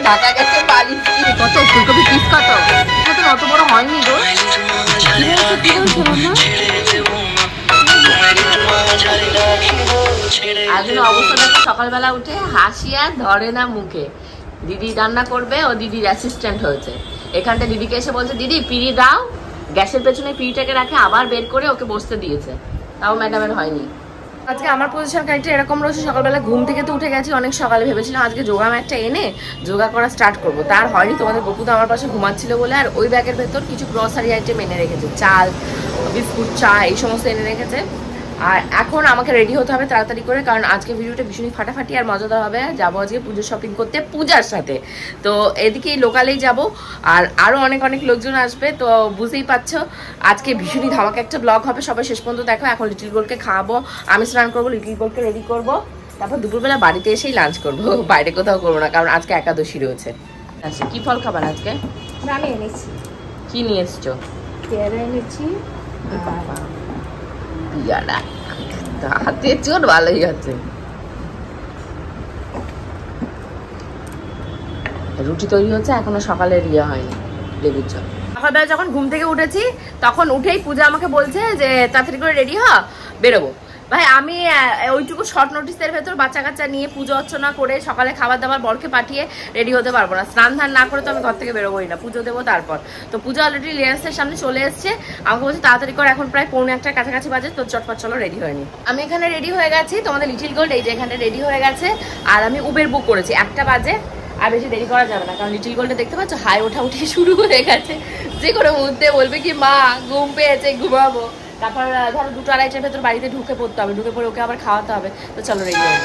ঢাকা গেছে বালি কত ফুলকপি পিস কত অত বড় হয়নি গো আজকে অবস্থা দেখো সকালবেলা উঠে হাসি আর ধরে না মুখে দিদি রান্না করবে ও দিদির অ্যাসিস্ট্যান্ট হয়েছে এখানটা দিদিকে এসে বলছে দিদি পিড়ি দাও গ্যাসের পেছনে পিড়িটাকে রাখে আবার বের করে ওকে বসতে দিয়েছে তাও ম্যাডামের হয়নি আজকে আমার পজিশন কারেক্টটা এরকম রয়েছে সকালবেলা ঘুম থেকে তো উঠে গেছি অনেক সকালে ভেবেছিলাম আজকে যোগা ম্যাটটা এনে যোগা করা স্টার্ট করবো তার হয়নি তোমাদের গপুদা আমার পাশে ঘুমাচ্ছিল বলে আর ওই ব্যাগের ভেতর কিছু গ্রসারি আইটেম এনে রেখেছে চাল বিস্কুট চা এই সমস্ত এনে রেখেছে আর এখন আমাকে রেডি হতে হবে তাড়াতাড়ি করে কারণ আজকে ভিডিওটা ভীষণই ফাটাফাটি আর মজাদার হবে যাবো আজকে পুজোর শপিং করতে পূজার সাথে তো এদিকেই লোকালেই যাব আর আরও অনেক অনেক লোকজন আসবে তো বুঝতেই পারছো আজকে ভীষণই ধামাকা একটা ব্লগ হবে সবাই শেষ পর্যন্ত দেখো এখন লিটিল গোলকে খাওয়াবো আমি স্নান করবো লিটিল গোলকে রেডি করবো তারপর দুপুরবেলা বাড়িতে এসেই লাঞ্চ করবো বাইরে কোথাও করবো না কারণ আজকে একাদশী রয়েছে আচ্ছা কি ফল খাবার আজকে আমি এনেছি কি নিয়ে এসছো পেয়ারা এনেছি পেয়ারা হাতে চোট ভালোই আছে রুটি তৈরি হচ্ছে এখনো সকালের ইয়ে হয়নি লেবুর চা সকালবেলা যখন ঘুম থেকে উঠেছি তখন উঠেই পূজা আমাকে বলছে যে তাড়াতাড়ি করে রেডি হ বেরোবো ভাই আমি ওইটুকু শর্ট নোটিসের ভেতর বাচ্চা কাচ্চা নিয়ে পুজো অর্চনা করে সকালে খাবার দাবার বরকে পাঠিয়ে রেডি হতে পারবো না স্নান ধান না করে তো আমি ঘর থেকে বেরোবোই না পুজো দেবো তারপর তো পুজো অলরেডি লেয়ার্সের সামনে চলে এসছে আমাকে বলছে তাড়াতাড়ি করে এখন প্রায় 1:45 কাছাকাছি বাজে তো চটপট চলো রেডি হয়নি আমি এখানে রেডি হয়ে গেছি তোমাদের লিটিল গোল্ড এই যে এখানে রেডি হয়ে গেছে আর আমি উবের বুক করেছি 1টা বাজে আর বেশি দেরি করা যাবে না কারণ লিটিল গোল্ডে দেখতে পাচ্ছ হাই ওঠা উঠে শুরু হয়ে গেছে যে কোনো মুহূর্তে বলবে কি মা ঘুম পেয়েছে ঘুমাবো তারপর ধরো 2-2:30 ভেতর বাড়িতে ঢুকে পড়তে হবে ঢুকে পড়ে ওকে আবার খাওয়াতে হবে তো চলো রেডি হয়ে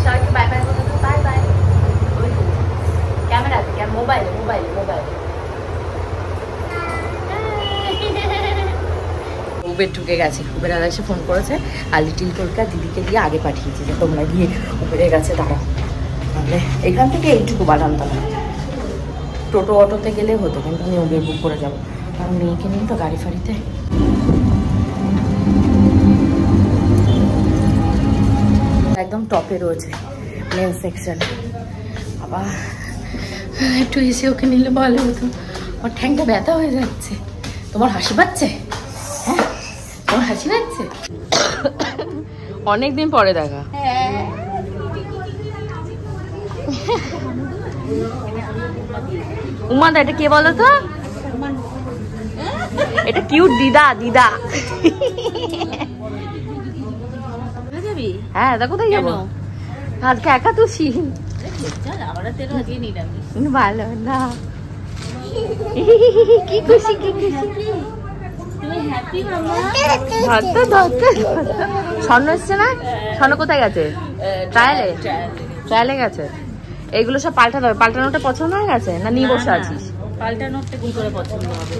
সবাইকে বাই বাই বলে দাও বাই বাই ক্যামেরা মোবাইলে উবের ঢুকে গেছে উবের আর এসে ফোন করেছে আর লিটিল গোলকা দিদিকে দিয়ে আগে পাঠিয়েছে যে তোমরা গিয়ে উবেরে গেছে দাঁড়াও তাহলে এখান থেকে এইটুকু বাদামতলা টোটো অটোতে গেলে হতো কিন্তু আমি উবের বুক করে যাবো কারণ মেয়েকে নিয়ে তো গাড়ি ফাড়িতে একদম টপে রয়েছে মেন সেকশন আবার একটু এসে ওকে নিলে ভালো হতো আমার ঠ্যাংটা ব্যথা হয়ে যাচ্ছে তোমার হাসি পাচ্ছে হ্যাঁ তোমার হাসি পাচ্ছে অনেকদিন পরে দেখা উমাদা এটা কে বলো তো এটা কিউট দিদা হ্যাঁ তা কোথায় যাবো আজকে একা তুষি ভালো না কি খুশি স্বর্ণ এসছে না স্বর্ণ কোথায় গেছে ট্রায়ালে গেছে এইগুলো সব পাল্টাতে হবে পাল্টানোটা পছন্দ হয়ে গেছে না নিয়ে বসে আছিস পাল্টানোটা কি করে পছন্দ হবে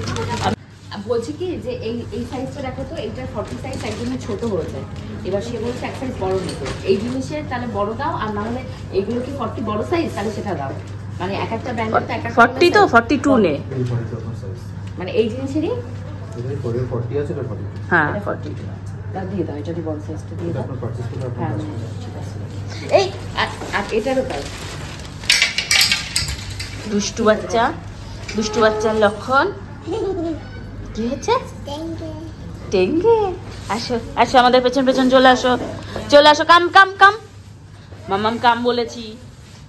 বলছি কি যে এই সাইজটা দেখো তো এইটা 40 সাইজ একদমই ছোট হয়েছে এবার সে বলছে এক সাইজ বড় নিতে এই জিনিসের তাহলে বড় দাও আর না হলে এইগুলো কি 40 বড় সাইজ তাহলে সেটা দাও মানে এক একটা ব্র্যান্ডের তো এক একটা 40 তো 42 নে মানে এই জিনিসেরই এটা 40 আছে এটা 42 হ্যাঁ 42 তা দিয়ে দাও এটা দি বড় সাইজটা দিয়ে দাও হ্যাঁ ঠিক আছে এই আর এটারও তাই দুষ্টু বাচ্চার লক্ষণ কি হচ্ছে টেঙ্গে আসো আমাদের পেছন চলে আসো কাম মামাম কাম বলেছি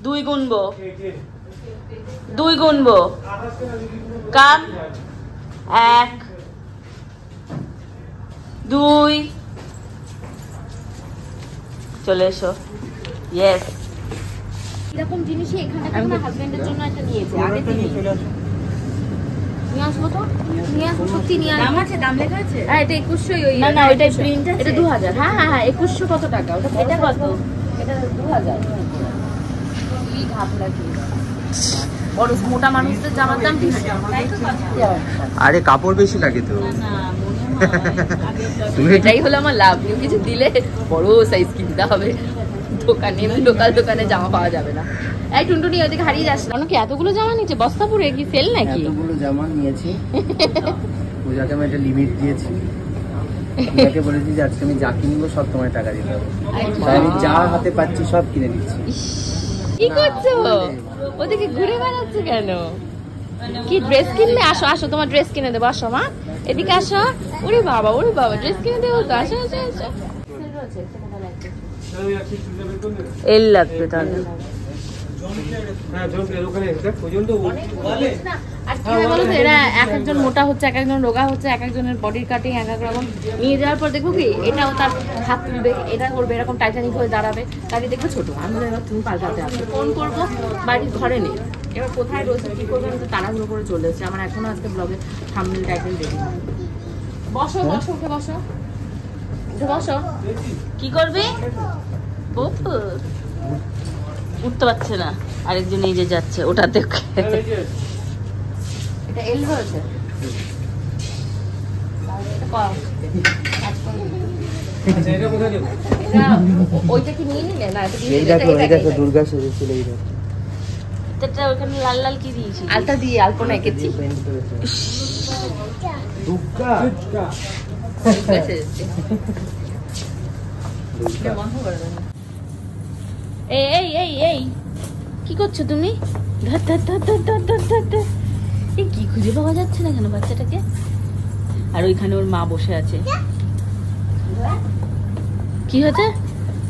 2 গুনবো কাম 1 2 চলে এসো ইয়েস এরকম জিনিসই এখানে আমার হাজবেন্ডের জন্য একটা নিয়েছে আগে থেকে নিয়ে আসবো তো নিয়ে আসবো সত্যি নিয়ে আসবো দাম আছে দাম লেখা আছে হ্যাঁ এটা 2100 ওই না ওইটা প্রিন্ট আছে এটা 2000 হ্যাঁ 2100 কত টাকা ওটা এটা কত এটা 2000 কি ঘাপ লাগে বড় মোটা মানুষদের জামার দাম বেশি আরে কাপড় বেশি লাগে তো না এটাই হলো আমার লাভ। নিউ কিছু দিলে বড় সাইজ কিনতে হবে দোকানে, লোকাল দোকানে জামা পাওয়া যাবে না। এই টুনটুনি ওদিকে হারিয়ে যাস না কি? এতগুলো জামা নিচ্ছে বস্তা পুরে, কি সেল নাকি? এতগুলো জামা নিয়েছি, পূজাকে আমি একটা লিমিট দিয়েছি। পূজাকে বলেছি যে আজকে আমি যা কিনবো সব তোমায় টাকা দিতে হবে, তাই আমি যা হাতে পাচ্ছি সব কিনে দিচ্ছি। কি করছো? ওদিকে ঘুরে বেড়াচ্ছে কেন? কি ড্রেস কিনবে? আসো আসো, তোমার ড্রেস কিনে দেবো। আসো মা, এদিকে আসো। ওরে বাবা ড্রেস কিনে দেবো তো। আসো আসো আসো। এল লাগবে তাহলে। এরা এক একজন মোটা হচ্ছে, এক একজন রোগা হচ্ছে, এক একজনের বডির কাটিং এক এক রকম। নিয়ে যাওয়ার পর দেখবো কি এটাও তার হাত তুলবে, এটা করবে, এরকম টাইটানিক হয়ে দাঁড়াবে, তাহলে দেখবে ছোট। আমি এবার তুমি পাল্টাতে আসবে, ফোন করবো, বাড়ির ঘরে নেই। এবার কোথায় রয়েছে কি করবে আমি তো তাড়াহুড়ো করে চলে এসেছি। আমার এখনো আজকে ব্লগে থাম্বনেল টাইটেল দেখি। বসো বসো, উঠে বসো, উঠে বসো। কি করবে? উঠতে পারছে না, আরেকজন এই যে যাচ্ছে ওটাতে। এটা এল হয়েছে। ওইটা কি নিয়ে নিলে না? এই দেখো এই দেখো দুর্গা সেজেছিল। এই দেখো এটা ওখানে লাল লাল কি দিয়েছি? আলতা দিয়ে আলপনা এঁকেছি। দুর্গা এই এই এই এই কি করছো তুমি? ধর ধর ধর ধর ধর ধর ধর ধর। এই কি খুঁজে পাওয়া যাচ্ছে না কেন বাচ্চাটাকে? আর ওইখানে ওর মা বসে আছে। কি হয়েছে?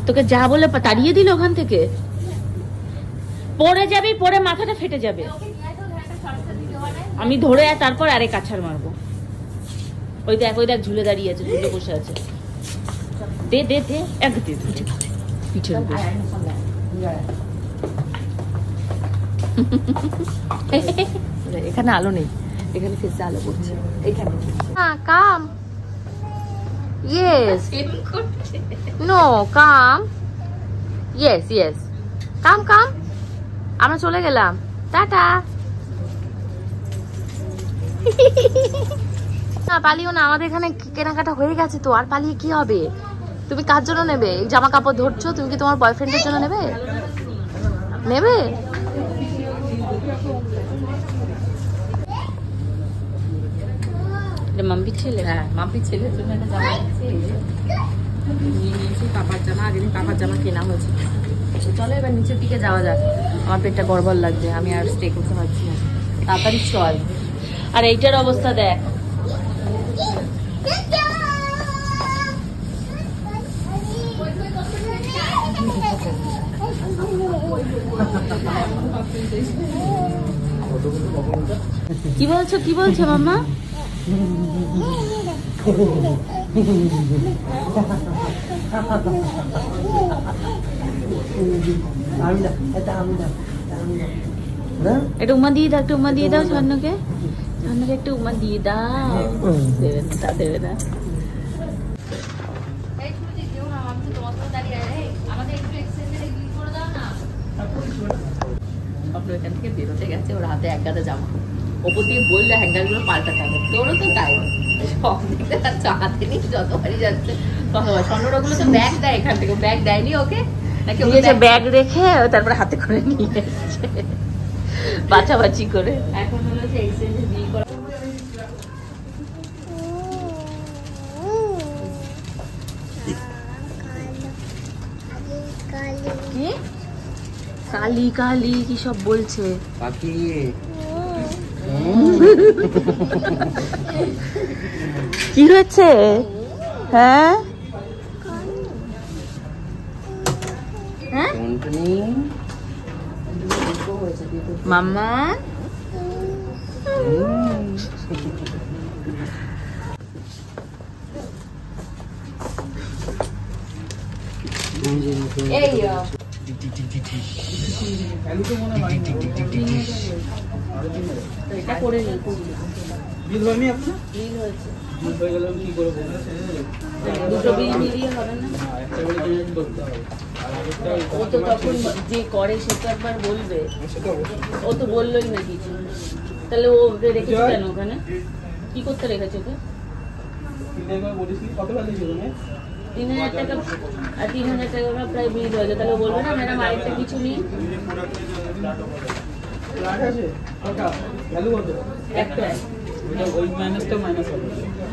তোকে যা বলে তাড়িয়ে দিল ওখান থেকে? পড়ে যাবি, পড়ে মাথাটা ফেটে যাবে। আমি ধরে তারপর আরেক আছাড় মারবো। ওই দেখ ঝুলে দাঁড়িয়ে আছে, ঝুলে বসে আছে। দে দে দে, এক দে পিঠে এখানে আলো নেই, এখানে ফেসে আলো পড়ছে। এখানে কাম ইয়েস নো কাম ইয়েস ইয়েস কাম কাম। আমরা চলে গেলাম, টাটা। না পালিও না, আমাদের এখানে কেনাকাটা হয়ে গেছে তো, আর পালিয়ে কি হবে? তুমি কার জন্য নেবে জামা কাপড় ধরছো? তুমি কি তোমার বয়ফ্রেন্ডের জন্য নেবে? নেবে? মাম্পি ছেলে? হ্যাঁ মাম্পি ছেলের জন্য একটা জামা নিয়ে নিয়েছি, পাপার জামা। আগের দিন পাপার জামা কেনা হয়েছে। চলো এবার নিচের দিকে যাওয়া যাক, আমার পেটটা গড়বড় লাগছে, আমি আর স্টে করতে পারছি না। তাড়াতাড়ি চল। আর এইটার অবস্থা দেখ। কি বলছো কি বলছো মাম্মা? একটু উমা দিয়ে দাও, একটু উমা দিয়ে দাও স্বর্ণকে। স্বর্ণকে একটু উমা দিয়ে দাও। দেবে না, তা দেবে না। এখান থেকে বেরোতে গেছে, ওর হাতে এক গাদা জামা। ওপর দিয়ে বললে হ্যাঙ্গার গুলো পাল্টাতে হবে, তোরও তো তাই। সব দেখতে যাচ্ছে হাতে নিয়ে, যতবারই যাচ্ছে ততবার। স্বর্ণরা গুলো তো ব্যাগ দেয় এখান থেকে, ব্যাগ দেয়নি ওকে নাকি? ব্যাগ রেখে তারপরে হাতে করে নিয়ে এসেছে বাছাবাছি করে। এখন হলো যে এক্সচেঞ্জে বিয়ে করা। কি কালি কালি কি সব বলছে? পাখি কি হচ্ছে? হ্যাঁ মাম্মা এই এটা করে নিই। বিল হয়নি আপনার? বিল হয়েছে। বিল হয়ে গেলে কি করে বলবো? দুটো বিল মিলিয়ে হবে না? একটা করে পেমেন্ট করতে হবে। ও তো তখন যে করে সে তো একবার বলবে। ও তো বললোই না কিছু। তাহলে ও রেখেছে কেন ওখানে? কি করতে রেখেছে ওকে? 3,000 টাকা আর 3,000 টাকা প্রায় বিল হয়ে যায়, তাহলে বলবে না ম্যাডাম আরেকটা কিছু নেই।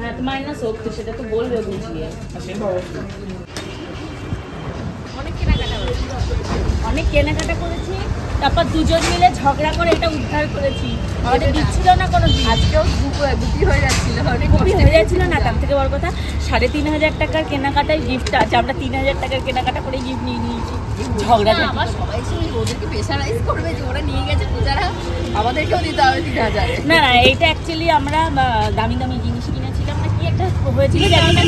হ্যাঁ তো মাইনাস হোক, তো সেটা তো বলবে বুঝিয়ে। অনেক কেনাকাটা করেছি, তারপর দুজন মিলে ঝগড়া করে এটা উদ্ধার করেছি। আমাদের দিচ্ছিল না কোনো দিন, আজকেও গুপি হয়ে যাচ্ছিল, অনেক খুবই হয়ে যাচ্ছিল না। তার থেকে বড় কথা 3,500 টাকার কেনাকাটায় গিফট আছে, আমরা 3,000 টাকার কেনাকাটা করে গিফট নিয়ে নিয়েছি। ঝগড়া আমার সবাই ছিল, ওদেরকে প্রেশারাইজ করবে যে ওরা নিয়ে গেছে পূজারা, আমাদেরকেও দিতে হবে 3,000। না না, এইটা অ্যাকচুয়ালি আমরা দামি দামি জিনিস কিনেছিলাম না, কি একটা হয়েছিল জানি না,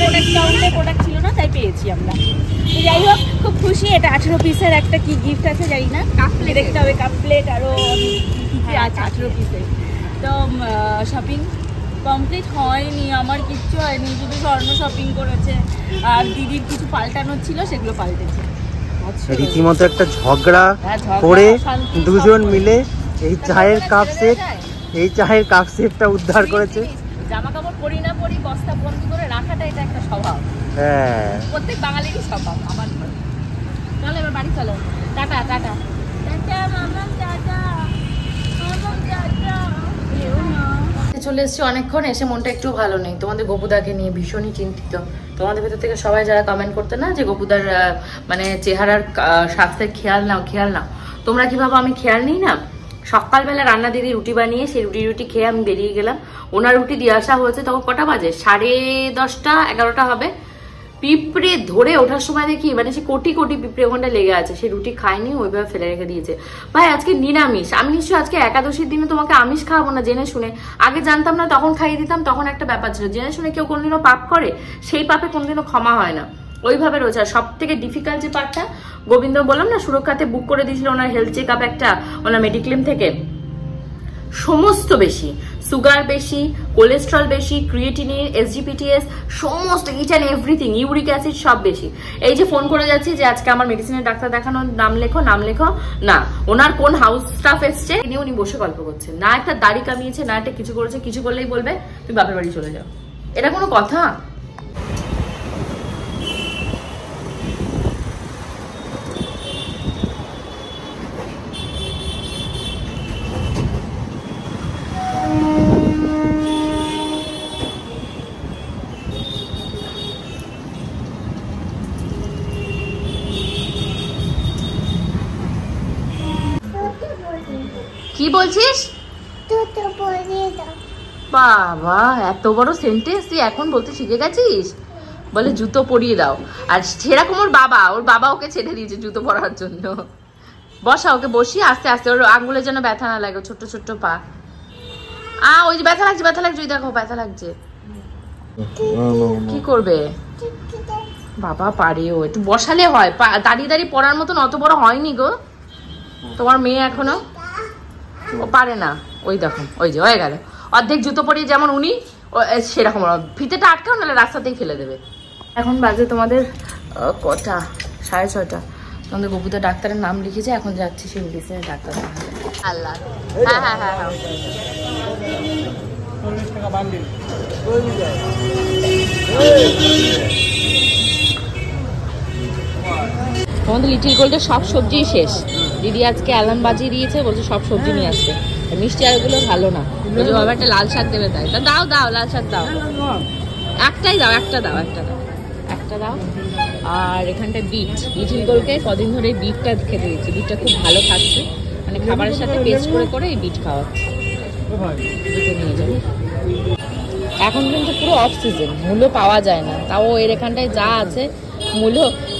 প্রোডাক্ট ছিল না তাই পেয়েছি আমরা। তো যাই হোক, খুব খুশি। এটা 18 পিসের একটা কি গিফট আছে জানি না, কাপ প্লেট দেখতে হবে, কাপ প্লেট আরও কি আছে 18 পিসের। তো শপিং কমপ্লিট হয়নি, আমার কিচ্ছু হয়নি, শুধু স্বর্ণ শপিং করেছে আর দিদির কিছু পাল্টানোর ছিল সেগুলো পাল্টেছে। রীতিমতো একটা ঝগড়া করে দুজন মিলে এই চায়ের কাপ সেটটা উদ্ধার করেছে। জামা কাপড় পরি না পরি বস্তা বন্ধ করে রাখাটা এটা একটা স্বভাব, হ্যাঁ প্রত্যেক বাঙালিরই স্বভাব। আমার চলো এবার বাড়ি চলো, টাটা টাটা টাটা মামা, টাটা মামা, টাটা। চলে এসেছি অনেকক্ষণ, এসে মনটা একটু ভালো নেই। তোমাদের গোপুদাকে নিয়ে ভীষণই চিন্তিত। তোমাদের ভেতর থেকে সবাই যারা কমেন্ট করতে না যে গোপুদার মানে চেহারার স্বাস্থ্যের খেয়াল নাও, তোমরা কি ভাবো আমি খেয়াল নিই না? সকালবেলা রান্না দিদি রুটি বানিয়ে সেই রুটি খেয়ে আমি বেরিয়ে গেলাম। ওনার রুটি দিয়ে আসা হয়েছে তখন কটা বাজে, 10:30 11টা হবে। পিঁপড়ে ধরে ওঠার সময় দেখি মানে সে কোটি পিঁপড়ে ওখানটা লেগে আছে, সে রুটি খায়নি, ওইভাবে ফেলে রেখে দিয়েছে। ভাই আজকে নিরামিষ, আমি নিশ্চয়ই আজকে একাদশীর দিনে তোমাকে আমিষ খাওয়াবো না জেনে শুনে। আগে জানতাম না তখন খাইয়ে দিতাম, তখন একটা ব্যাপার ছিল। জেনে শুনে কেউ কোনোদিনও পাপ করে, সেই পাপে কোনোদিনও ক্ষমা হয় না, ওইভাবে রয়েছে। আর সব থেকে ডিফিকাল্ট যে পার্টটা, গোবিন্দ বললাম না সুরক্ষাতে বুক করে দিয়েছিল ওনার হেলথ চেক আপ একটা, ওনার মেডিক্লেম থেকে। সমস্ত বেশি, সুগার বেশি, কোলেস্ট্রল বেশি, ক্রিয়েটিনিন, এসজিপিটিএস, সমস্ত each and everything, uric acid সব বেশি। এই যে ফোন করে যাচ্ছি যে আজকে আমার মেডিসিনের ডাক্তার দেখানোর নাম লেখো না, ওনার কোন হাউস স্টাফ এসছে নিয়ে উনি বসে গল্প করছেন, না একটা দাড়ি কামিয়েছে, না একটা কিছু করেছে। কিছু করলেই বলবে তুমি বাপের বাড়ি চলে যাও। এটা কোনো কথা? কি বলছিস? বাবা এত বড় সেন্টেন্স তুই এখন বলতে শিখে গেছিস? বলে জুতো পরিয়ে দাও। আর সেরকম ওর বাবা ওকে ছেড়ে দিয়েছে জুতো পরার জন্য। বসা, ওকে বসিয়ে আস্তে আস্তে, ওর আঙ্গুলের যেন ব্যথা না লাগে, ছোট্ট পা। ওই যে ব্যথা লাগছে, ওই দেখো ব্যথা লাগছে। কি করবে বাবা? পারেও একটু বসালে হয়, দাঁড়িয়ে পড়ার মতন অত বড় হয়নি গো তোমার মেয়ে এখনো, ও পারে না। ওই দেখো, ওই যে হয়ে গেল অর্ধেক জুতো পরিয়ে, যেমন উনি সেরকম। ফিতেটা আটকাও, নাহলে রাস্তাতেই ফেলে দেবে। এখন বাজে তোমাদের কটা, 6:30। তোমাদের গোপুদার ডাক্তারের নাম লিখেছে, এখন যাচ্ছি সেই মেডিসিনের ডাক্তার দেখাতে। আল্লাহ, হ্যাঁ তোমাদের লিটিল গোল্ডের সব সবজি শেষ। দিদি আজকে অ্যালার্ম বাজিয়ে দিয়েছে, বলছে সব সবজি নিয়ে আসতে। মিষ্টি আলুগুলো ভালো না, বলছে বাবা একটা লাল শাক দেবে, তাই দাও লাল শাক দাও, একটা দাও। আর এখানটা বিট, লিটিল গোল্ডকে কদিন ধরে বিটটা খেতে দিচ্ছি, বিটটা খুব ভালো খাচ্ছে, মানে খাবারের সাথে পেস্ট করে এই বিট খাওয়াচ্ছে। নিয়ে যাবে। এখন কিন্তু পুরো অফ সিজন, মূল্য পাওয়া যায় না, তাও এর এখানটায় যা আছে মূল্য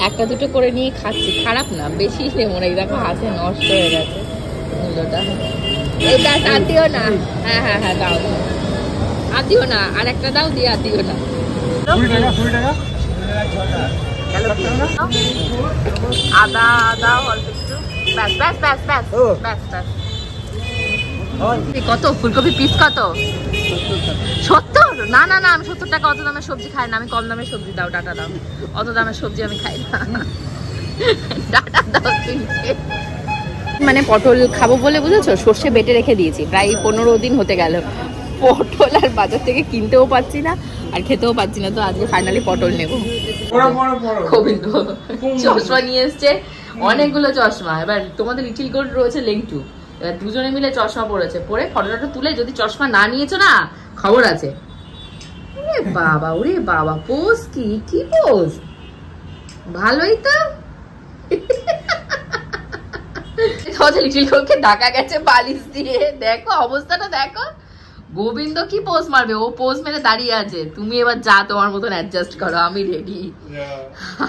একটা দুটো করে নিয়ে খাচ্ছি। খারাপ না, বেশি নেবো না। এই দেখো হাতে নষ্ট হয়ে গেছে মূল্যটা। এইটা আর দিও না, হ্যাঁ দাও, আর দিও না, আর একটা দাও, দিয়ে আর দিও না। আদা অল্প একটু, ব্যাস। কত ফুলকপি পিস কত? 70? না আমি 70 টাকা অত দামের সবজি খাই না, আমি কম দামের সবজি দাও, ডাটা দাও। অত দামের সবজি আমি খাই না, ডাটা দাও। মানে পটল খাবো বলে বুঝেছো, সর্ষে বেটে রেখে দিয়েছি, প্রায় 15 দিন হতে গেল। পটল আর বাজার থেকে কিনতেও পাচ্ছি না আর খেতেও পাচ্ছি না, তো আজকে ফাইনালি পটল নেবো। গোবিন্দ চশমা নিয়ে এসছে, অনেকগুলো চশমা। এবার তোমাদের লিটিল গোল্ড রয়েছে লেংটু, এবার দুজনে মিলে চশমা পড়েছে, পরে ফটোটা তুলে যদি চশমা না নিয়েছো না খবর আছে। ওরে বাবা, ওরে বাবা, পোজ কি পোজ, ভালোই তো। লিটিল গোল্ডকে ঢাকা গেছে বালিশ দিয়ে, দেখো অবস্থাটা দেখো। গোবিন্দ কি পোজ মারবে, ও পোজ মেরে দাঁড়িয়ে আছে, তুমি এবার যা তোমার মতন অ্যাডজাস্ট করো, আমি রেডি।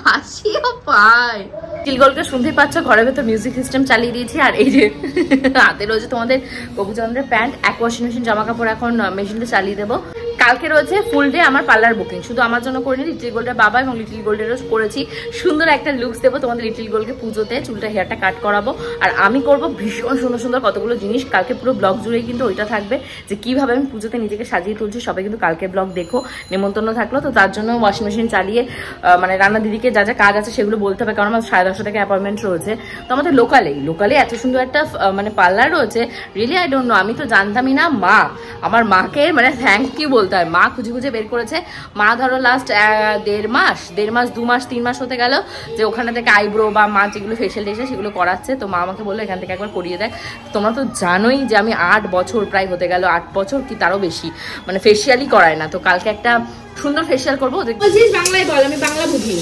হাসিও পায়। লিটিল গোল্ডকে শুনতেই পাচ্ছ, ঘরের ভেতর মিউজিক সিস্টেম চালিয়ে দিয়েছি। আর এই যে হাতে রয়েছে তোমাদের গোপুচন্দ্রের প্যান্ট, এক ওয়াশিং মেশিন জামা কাপড় এখন মেশিনটা চালিয়ে দেবো। কালকে রয়েছে ফুল ডে আমার পার্লার বুকিং, শুধু আমার জন্য করিনি, লিটিল গোল্ডের বাবা এবং লিটিল গোল্ডেরও করেছি। সুন্দর একটা লুকস দেবো তোমাদের লিটিল গোল্ডকে পুজোতে, চুলটা হেয়ারটা কাট করাবো। আর আমি করব ভীষণ সুন্দর সুন্দর কতগুলো জিনিস, কালকে পুরো ব্লগ জুড়েই কিন্তু ওইটা থাকবে যে কিভাবে আমি পুজোতে নিজেকে সাজিয়ে তুলছি। সবাই কিন্তু কালকে ব্লগ দেখো, নেমন্তন্ন থাকলো। তো তার জন্য ওয়াশিং মেশিন চালিয়ে মানে রান্না দিদিকে যা যা কাজ আছে সেগুলো বলতে হবে, কারণ আমার 10:30 থেকে অ্যাপয়েন্টমেন্ট রয়েছে। তো আমাদের লোকালে এত সুন্দর একটা মানে পার্লার রয়েছে, রিয়েলি আই ডোন্ট নো, আমি তো জানতামই না। আমার মাকে মানে থ্যাংক ইউ বলতে হয়, মা খুঁজে খুঁজে বের করেছে। মা ধরো লাস্ট 1.5 মাস 2 মাস 3 মাস হতে গেল যে ওখানে থেকে আইব্রো বা মা যেগুলো ফেশিয়াল টেশিয়াল সেগুলো করাচ্ছে। তো মা আমাকে বললো এখান থেকে একবার করিয়ে দেখ। তোমরা তো জানোই যে আমি 8 বছর প্রায় হতে গেল, 8 বছর কি তারও বেশি মানে ফেশিয়ালই করায় না। তো কালকে একটা সুন্দর ফেশিয়াল করবো। বলছিস বাংলায় বল, আমি বাংলা বুঝি,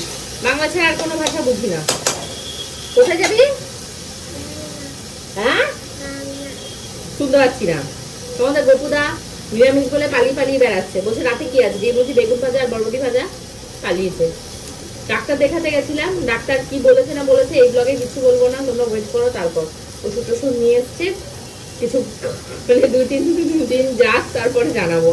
বাংলা ছাড়া আর কোনো ভাষা বুঝি না। কোথায় যাবি? হ্যাঁ শুনতে পাচ্ছি না। তোমাদের গোপুদা নিরামিষ বলে পালিয়ে বেড়াচ্ছে, বলছে রাতে কি আছে, যে বলছি বেগুন ভাজা আর বরবটি ভাজা, পালিয়েছে। ডাক্তার দেখাতে গেছিলাম, ডাক্তার কি বলেছে না বলেছে এই ব্লগে কিছু বলবো না, তোমরা ওয়েট করো। তারপর ওষুধ টষুধ নিয়ে এসছে কিছু, মানে 2-3 দিন যাক তারপরে জানাবো।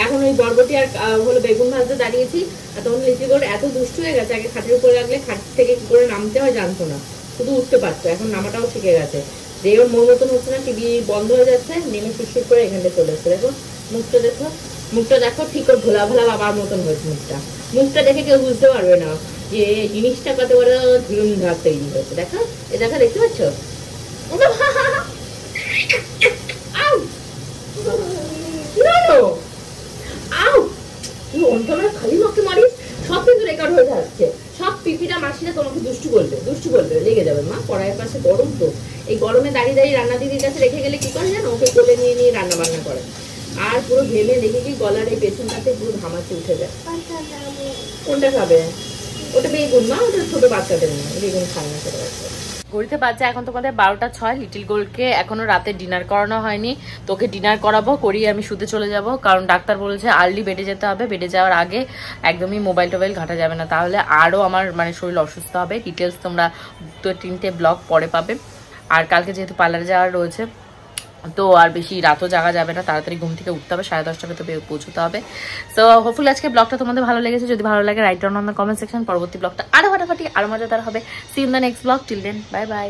এখন ওই বরবটি আর হলো বেগুন ভাজতে দাঁড়িয়েছি। আর তখন লিটিল গোল্ড এত দুষ্টু হয়ে গেছে, আগে খাটের উপরে রাখলে খাট থেকে কি করে নামতে হয় জানতো না, শুধু উঠতে পারতো, এখন নামাটাও শিখে গেছে। যে ওর মন মতন হচ্ছে না, টিভি বন্ধ হয়ে যাচ্ছে, নেমে সুরসুর করে এখানে চলে এসছে। দেখো মুখটা দেখো, ঠিক ওর ভোলা বাবার মতন হয়েছে মুখটা দেখে কেউ বুঝতে পারবে না যে জিনিসটা কত বড় ধুমধার তৈরি হয়েছে। দেখো দেখতে পাচ্ছ? খালি মাকে মারিস, সব কিন্তু রেকর্ড হয়ে যাচ্ছে, সব পিপিটা মাসিরা তোমাকে দুষ্টু বলবে, লেগে যাবে। মা কড়াইয়ের পাশে গরম, তো এই গরমে দাঁড়িয়ে রান্না দিদির কাছে রেখে গেলে কি করে জানো, ওকে কোলে নিয়ে রান্না বান্না করে। আর পুরো ঘেমে লেগে গিয়ে গলার এই পেছনটাতে পুরো ঘামাচি উঠে যায়। কোনটা খাবে? ওটা বেগুন, মা ওটা ছোট বাচ্চাদের না, বেগুন খায় না ছোট বাচ্চা। ঘড়িতে বাজছে এখন তোমাদের 12টা 6। লিটিল গোল্ডকে এখনো রাতে ডিনার করানো হয়নি, তোকে ডিনার করিয়ে আমি শুতে চলে যাব, কারণ ডাক্তার বলেছে আর্লি বেডে যেতে হবে। বেডে যাওয়ার আগে একদমই মোবাইল টোবাইল ঘাটা যাবে না, তাহলে আরও আমার মানে শরীর অসুস্থ হবে। ডিটেলস তোমরা 2-3টে ব্লগ পরে পাবে। আর কালকে যেহেতু পার্লারে যাওয়ার রয়েছে, তো আর বেশি রাতও জাগা যাবে না, তাড়াতাড়ি ঘুম থেকে উঠতে হবে, 10:30টার ভেতরে পৌঁছতে হবে। সো হোপফুলি আজকে ব্লগটা তোমাদের ভালো লেগেছে। যদি ভালো লাগে write down on the comment section. পরবর্তী ব্লগটা আরো ফাটাফাটি আরো মজাদার হবে। See in the next blog. Till then bye by.